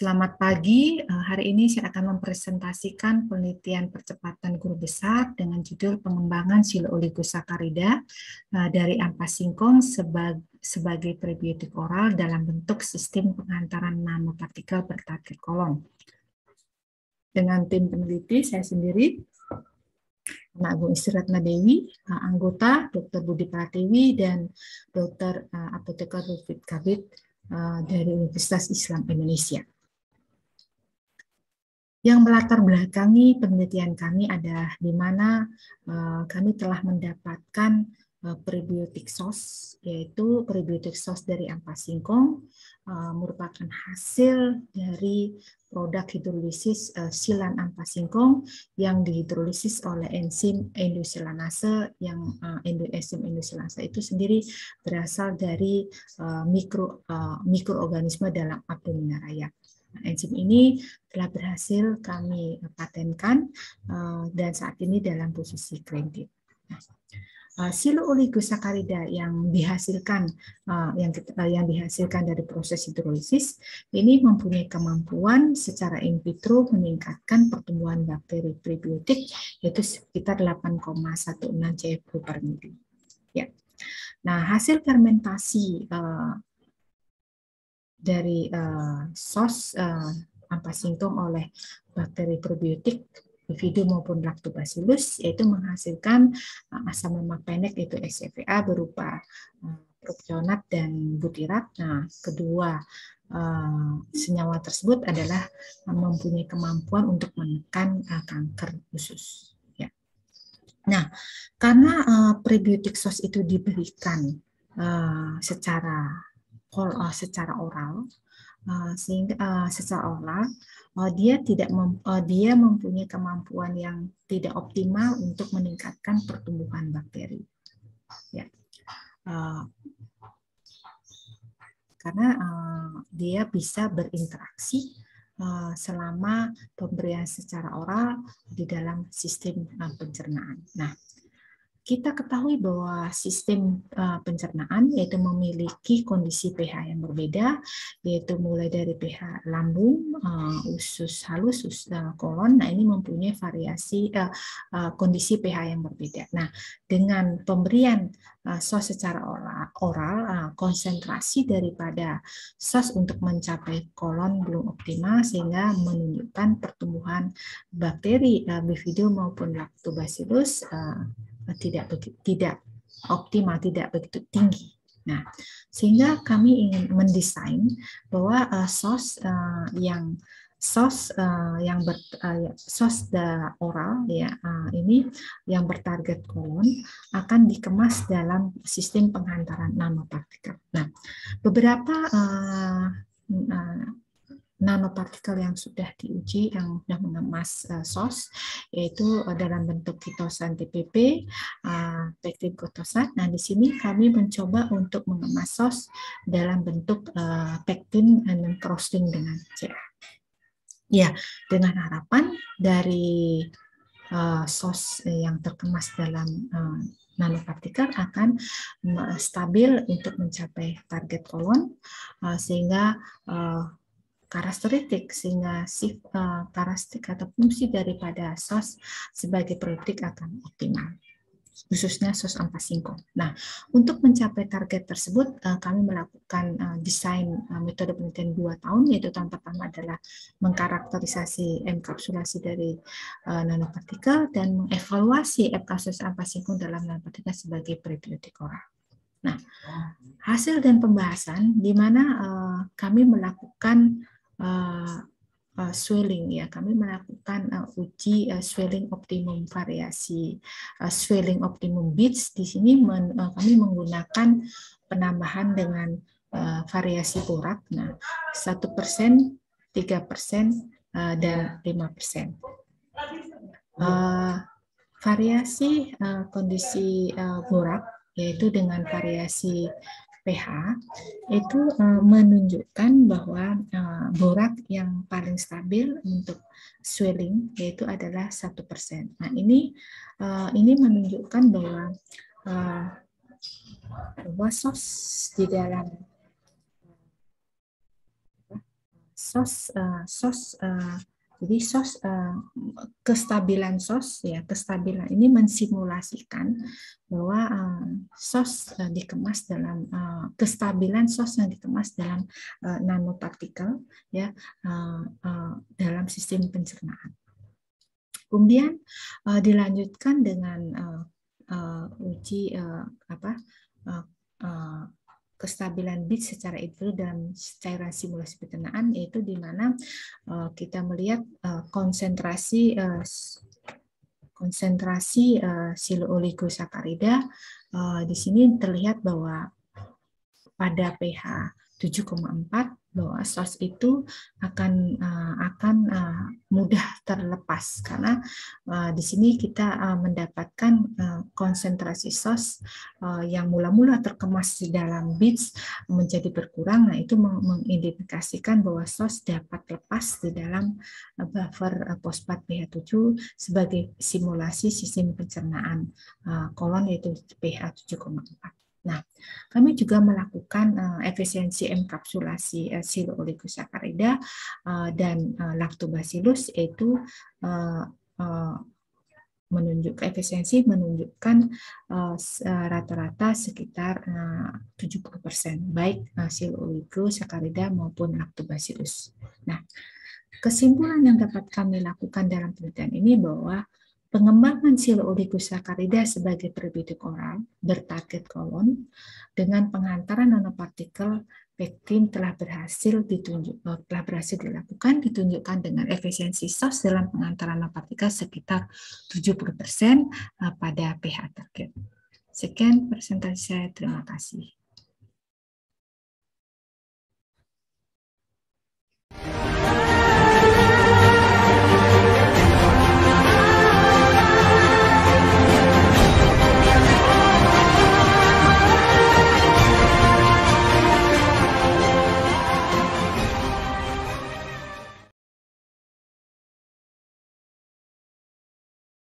Selamat pagi, hari ini saya akan mempresentasikan penelitian percepatan guru besar dengan judul pengembangan Silo-oligosakarida dari ampas singkong sebagai prebiotik oral dalam bentuk sistem pengantaran nanopartikel bertarget kolon. Dengan tim peneliti saya sendiri, Agung Istiratna Dewi, anggota Dr. Budi Pratiwi dan Dr. Apoteker Rufit Kabit dari Universitas Islam Indonesia. Yang melatar belakangi penelitian kami adalah di mana kami telah mendapatkan prebiotik sos, yaitu prebiotik sos dari ampas singkong, merupakan hasil dari produk hidrolisis silan ampas singkong yang dihidrolisis oleh enzim endosilanase, yang enzim endosilanase itu sendiri berasal dari mikroorganisme dalam abdomina raya. Enzim ini telah berhasil kami patenkan dan saat ini dalam posisi granted. Silo-oligosakarida yang dihasilkan dari proses hidrolisis ini mempunyai kemampuan secara in vitro meningkatkan pertumbuhan bakteri prebiotik yaitu sekitar 8,16 CFU per mili. Ya. Nah, hasil fermentasi dari sos ampas singkong oleh bakteri probiotik Bifidum maupun Lactobacillus, yaitu menghasilkan asam lemak pendek yaitu SCFA berupa propionat dan butirat. Nah, kedua senyawa tersebut adalah mempunyai kemampuan untuk menekan kanker usus. Ya. Nah, karena prebiotik sos itu diberikan secara oral, sehingga secara oral dia mempunyai kemampuan yang tidak optimal untuk meningkatkan pertumbuhan bakteri. Ya. Karena dia bisa berinteraksi selama pemberian secara oral di dalam sistem pencernaan. Nah, kita ketahui bahwa sistem pencernaan yaitu memiliki kondisi pH yang berbeda, yaitu mulai dari pH lambung, usus halus, usus kolon. Nah, ini mempunyai variasi kondisi pH yang berbeda. Nah, dengan pemberian sos secara oral, konsentrasi daripada sos untuk mencapai kolon belum optimal sehingga menunjukkan pertumbuhan bakteri Bifidum maupun Lactobacillus tidak optimal, tidak begitu tinggi. Nah, sehingga kami ingin mendesain bahwa sos oral ya ini yang bertarget kolon akan dikemas dalam sistem penghantaran nanopartikel. Nah, beberapa nanopartikel yang sudah diuji, yang sudah mengemas sos, yaitu dalam bentuk kitosan TPP, pektin kotosan. Nah, di sini kami mencoba untuk mengemas sos dalam bentuk pektin dan crossing dengan CA. Ya, dengan harapan dari sos yang terkemas dalam nanopartikel akan stabil untuk mencapai target kolon, sehingga karakteristik atau fungsi daripada sos sebagai probiotik akan optimal, khususnya sos ampas singkong. Nah, untuk mencapai target tersebut, kami melakukan desain metode penelitian 2 tahun, yaitu tahun pertama adalah mengkarakterisasi enkapsulasi dari nanopartikel dan mengevaluasi efikasitas ampas singkong dalam nanopartikel sebagai prebiotik oral. Nah, hasil dan pembahasan di mana kami melakukan swelling, ya, kami melakukan uji swelling optimum variasi swelling optimum beats. Di sini kami menggunakan penambahan dengan variasi borak. Nah, 1%, 3%, dan 5%. Variasi kondisi borak yaitu dengan variasi pH itu menunjukkan bahwa borak yang paling stabil untuk swelling yaitu adalah 1%. Nah, ini menunjukkan bahwa sos di dalam Jadi kestabilan SOS ya, kestabilan ini mensimulasikan bahwa dikemas dalam kestabilan SOS yang dikemas dalam nanopartikel ya, dalam sistem pencernaan. Kemudian dilanjutkan dengan uji kestabilan bit secara individu dalam cairan simulasi pencernaan, yaitu di mana kita melihat konsentrasi silooligosakarida. Di sini terlihat bahwa pada pH 7,4 bahwa SOS itu akan mudah terlepas, karena di sini kita mendapatkan konsentrasi SOS yang mula-mula terkemas di dalam bits menjadi berkurang. Nah, itu mengindikasikan bahwa SOS dapat lepas di dalam buffer fosfat pH 7 sebagai simulasi sistem pencernaan kolon, yaitu pH 7,4. Nah, kami juga melakukan efisiensi enkapsulasi silooligosakarida dan lactobacillus, yaitu menunjukkan rata-rata sekitar 70%, baik silooligosakarida maupun lactobacillus. Nah, kesimpulan yang dapat kami lakukan dalam penelitian ini bahwa pengembangan silooligosakarida sebagai probiotik oral bertarget kolon dengan penghantaran nanopartikel pektin telah berhasil dilakukan, ditunjukkan dengan efisiensi SOS dalam penghantaran nanopartikel sekitar 70% pada pH target. Sekian presentasi saya, terima kasih.